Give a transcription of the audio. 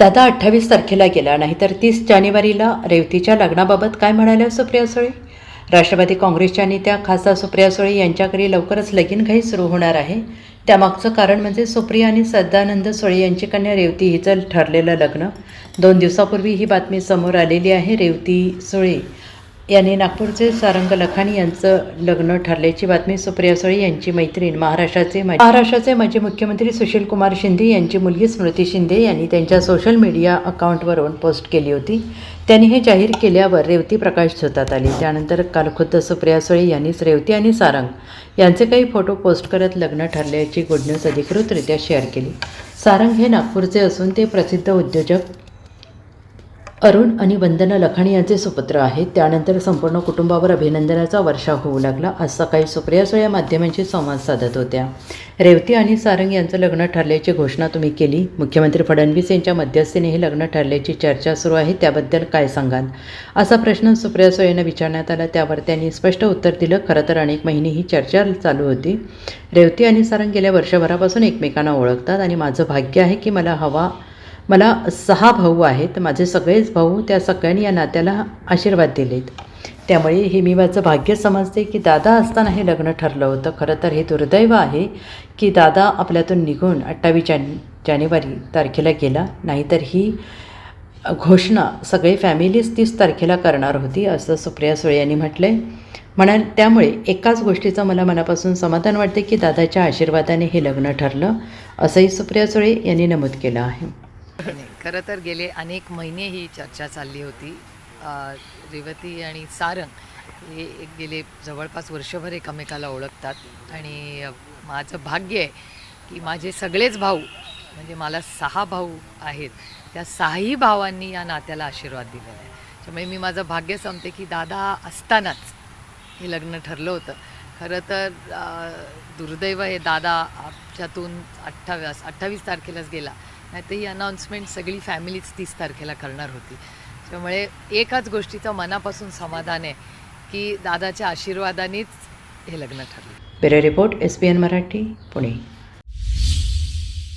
दादा 28 तारखेला गेला, नाहीतर 30 जानेवारीला रेवतीच्या लग्नाबाबत काय म्हणाल्या सुप्रिया सुळे? राष्ट्रवादी काँग्रेसच्या नेत्या खासदार सुप्रिया सुळे यांच्या घरी लवकरच लगीनघाई सुरू होणार आहे. त्यामागचं कारण म्हणजे सुप्रिया आणि सदानंद सुळे यांची कन्या रेवती हिचं ठरलेलं लग्न. 2 दिवसापूर्वी ही बातमी समोर आलेली आहे. रेवती सुळे यांनी नागपूरचे सारंग लखानी यांचं लग्न ठरल्याची बातमी सुप्रिया सुळे यांची मैत्रीण महाराष्ट्राचे माजी मुख्यमंत्री सुशीलकुमार शिंदे यांची मुलगी स्मृती शिंदे यांनी त्यांच्या सोशल मीडिया अकाउंटवरून पोस्ट केली होती. त्यांनी हे जाहीर केल्यावर रेवती प्रकाश झोतात आली. त्यानंतर काल खुद्द सुप्रिया सुळे यांनीच रेवती आणि सारंग यांचे काही फोटो पोस्ट करत लग्न ठरल्याची गुड न्यूज अधिकृतरित्या शेअर केली. सारंग हे नागपूरचे असून ते प्रसिद्ध उद्योजक अरुण आणि वंदना लखानी यांचे सुपुत्र आहेत. त्यानंतर संपूर्ण कुटुंबावर अभिनंदनाचा वर्षाव होऊ लागला. आज सकाळी सुप्रिया सुळे माध्यमांशी संवाद साधत होत्या. रेवती आणि सारंग यांचं लग्न ठरल्याची घोषणा तुम्ही केली. मुख्यमंत्री फडणवीस यांच्या मध्यस्थीने हे लग्न ठरल्याची चर्चा सुरू आहे, त्याबद्दल काय सांगाल, असा प्रश्न सुप्रिया सुळे यांना विचारण्यात आला. त्यावर त्यांनी स्पष्ट उत्तर दिलं. खरं तर अनेक महिने ही चर्चा चालू होती. रेवती आणि सारंग गेल्या वर्षभरापासून एकमेकांना ओळखतात आणि माझं भाग्य आहे की मला 6 भाऊ आहेत. माझे सगळेच भाऊ, त्या सगळ्यांनी या नात्याला आशीर्वाद दिलेत. त्यामुळे हे मी माझं भाग्य समजते की दादा असताना हे लग्न ठरलं होतं. खरं तर हे दुर्दैव आहे की दादा आपल्यातून निघून 28 जानेवारी तारखेला गेला, नाहीतर ही घोषणा सगळे फॅमिलीज 30 तारखेला करणार होती, असं सुप्रिया सुळे यांनी म्हटलं आहे. त्यामुळे एकाच गोष्टीचं मला मनापासून समाधान वाटते की दादाच्या आशीर्वादाने हे लग्न ठरलं, असंही सुप्रिया सुळे यांनी नमूद केलं आहे. खरं तर गेले अनेक महिने ही चर्चा चालली होती. रेवती आणि सारंग हे गेले जवळपास वर्षभर एकमेकाला ओळखतात आणि माझं भाग्य आहे की माझे सगळेच भाऊ, म्हणजे मला 6 भाऊ आहेत, त्या 6ही भावांनी या नात्याला आशीर्वाद दिलेला आहे. त्यामुळे मी माझं भाग्य समजते की दादा असतानाच हे लग्न ठरलं होतं. खरं तर दुर्दैव हे दादा आमच्यातून 28 तारखेलाच गेला, नाही तर ही अनाऊन्समेंट सगळी फॅमिलीच 30 तारखेला करणार होती. त्यामुळे एकाच गोष्टीचं मनापासून समाधान आहे की दादाच्या आशीर्वादानेच हे लग्न ठरलं. Bureau report, SBN Marathi, Pune.